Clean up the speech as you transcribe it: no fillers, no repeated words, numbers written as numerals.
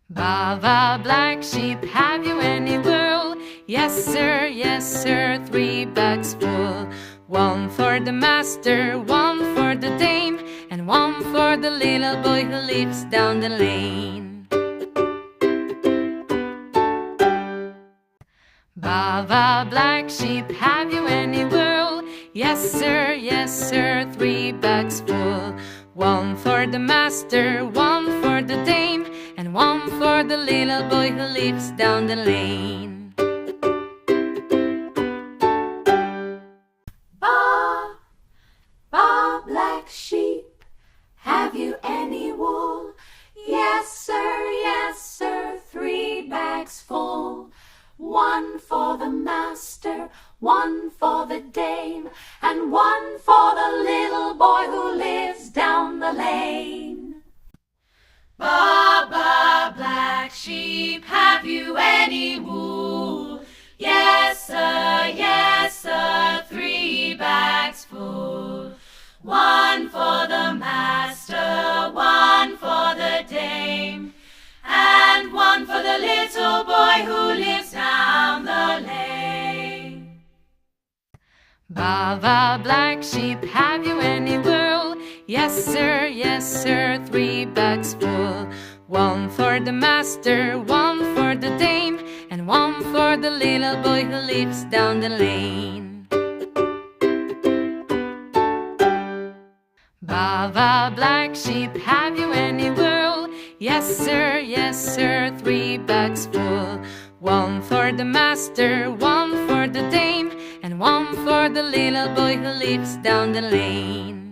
Baa Baa Black Sheep, have you any wool? Yes sir, 3 bags full. One for the master, one for the dame, and one for the little boy who lives down the lane. Baa Baa Black Sheep, have you any wool? Yes sir, 3 bags full. One for the master, one for the dame, and one for the little boy who lives down the lane. Baa Baa Black Sheep, have you any wool? Yes sir, 3 bags full. One for the master, one for the dame, and one for the little boy who lives down the lane. Baa Baa Black Sheep, have you any wool? Yes sir, 3 bags full. One for the master, one for the dame, and one for the little boy who lives down the lane. Baa Baa Black Sheep, have you any wool? Yes sir, 3 bags full. One for the master, one for the dame, and one for the little boy who lives down the lane. Baa Baa Black Sheep, have you any wool? Yes sir, 3 bags full. One for the master, one for the dame, and one for the little boy who lives down the lane.